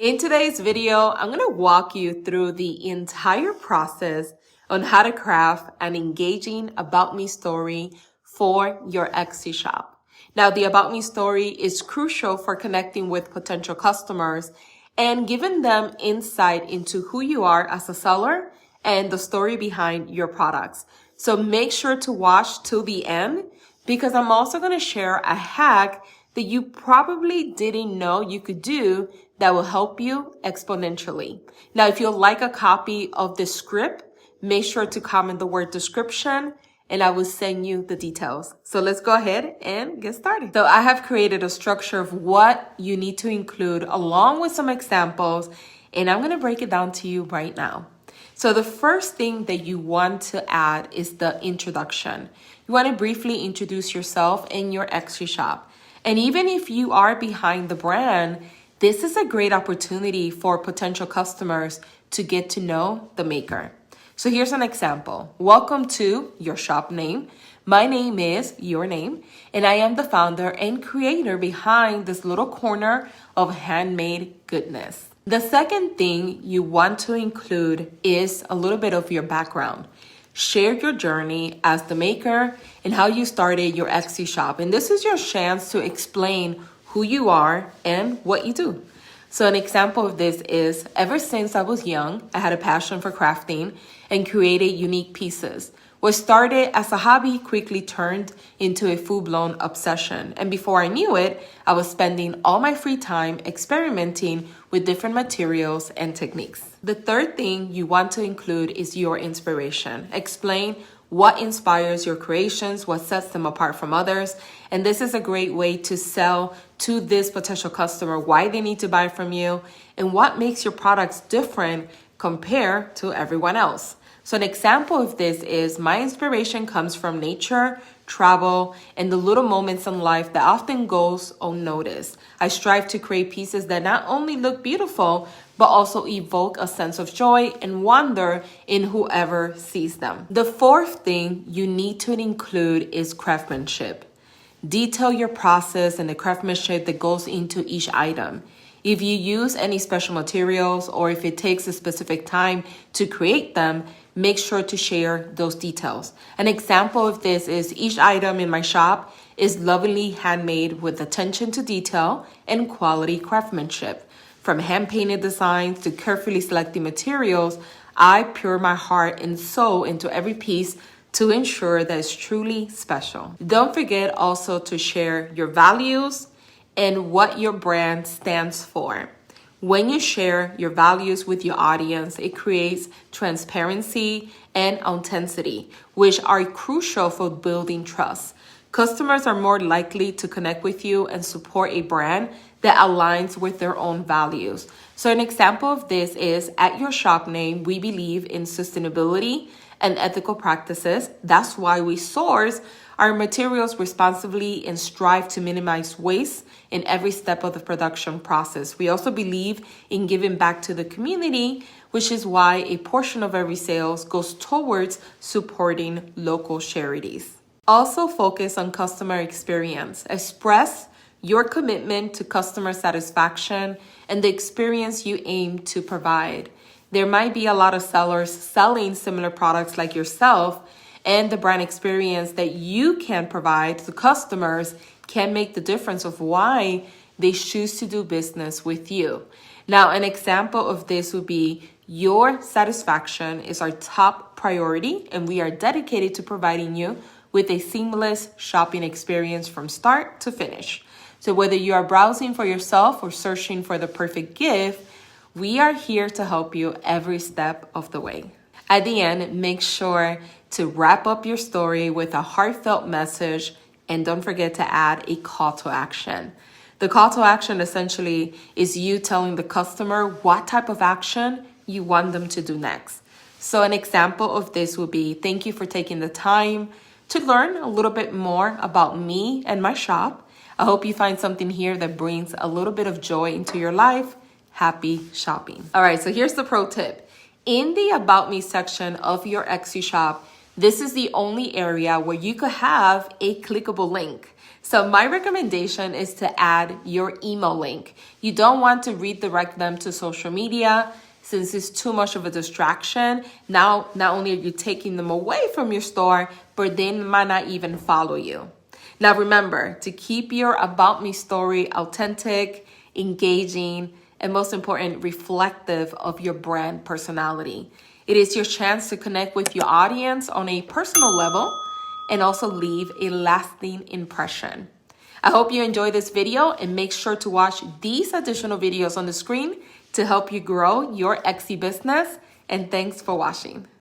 In today's video, I'm going to walk you through the entire process on how to craft an engaging About Me story for your Etsy shop. Now, the About Me story is crucial for connecting with potential customers and giving them insight into who you are as a seller and the story behind your products. So make sure to watch till the end because I'm also going to share a hack that you probably didn't know you could do that will help you exponentially. Now, if you'd like a copy of the script, make sure to comment the word description and I will send you the details. So let's go ahead and get started. So I have created a structure of what you need to include along with some examples, and I'm going to break it down to you right now. So the first thing that you want to add is the introduction. You want to briefly introduce yourself and your Etsy shop. And even if you are behind the brand, this is a great opportunity for potential customers to get to know the maker. So here's an example. Welcome to your shop name. My name is your name, and I am the founder and creator behind this little corner of handmade goodness. The second thing you want to include is a little bit of your background. Share your journey as the maker and how you started your Etsy shop. And this is your chance to explain who you are and what you do. So an example of this is, ever since I was young, I had a passion for crafting and created unique pieces. What started as a hobby quickly turned into a full-blown obsession. And before I knew it, I was spending all my free time experimenting with different materials and techniques. The third thing you want to include is your inspiration. Explain what inspires your creations, what sets them apart from others. And this is a great way to sell to this potential customer why they need to buy from you and what makes your products different compared to everyone else. So an example of this is my inspiration comes from nature, travel, and the little moments in life that often goes unnoticed. I strive to create pieces that not only look beautiful, but also evoke a sense of joy and wonder in whoever sees them. The fourth thing you need to include is craftsmanship. Detail your process and the craftsmanship that goes into each item. If you use any special materials or if it takes a specific time to create them, make sure to share those details. An example of this is each item in my shop is lovingly handmade with attention to detail and quality craftsmanship. From hand-painted designs to carefully selecting materials, I pour my heart and soul into every piece to ensure that it's truly special. Don't forget also to share your values and what your brand stands for. When you share your values with your audience, it creates transparency and authenticity, which are crucial for building trust. Customers are more likely to connect with you and support a brand that aligns with their own values. So an example of this is, at your shop name, we believe in sustainability and ethical practices. That's why we source our materials responsibly and strive to minimize waste in every step of the production process. We also believe in giving back to the community, which is why a portion of every sales goes towards supporting local charities. Also focus on customer experience. Express your commitment to customer satisfaction and the experience you aim to provide. There might be a lot of sellers selling similar products like yourself, and the brand experience that you can provide to customers can make the difference of why they choose to do business with you. Now, an example of this would be your satisfaction is our top priority, and we are dedicated to providing you with a seamless shopping experience from start to finish. So whether you are browsing for yourself or searching for the perfect gift, we are here to help you every step of the way. At the end, make sure to wrap up your story with a heartfelt message, and don't forget to add a call to action. The call to action essentially is you telling the customer what type of action you want them to do next. So an example of this would be, thank you for taking the time to learn a little bit more about me and my shop. I hope you find something here that brings a little bit of joy into your life. Happy shopping. All right, so here's the pro tip. In the About Me section of your Etsy shop, this is the only area where you could have a clickable link. So my recommendation is to add your email link. You don't want to redirect them to social media since it's too much of a distraction. Now, not only are you taking them away from your store, but they might not even follow you. Now remember to keep your About Me story authentic, engaging, and most important, reflective of your brand personality. It is your chance to connect with your audience on a personal level and also leave a lasting impression. I hope you enjoyed this video and make sure to watch these additional videos on the screen to help you grow your Etsy business. And thanks for watching.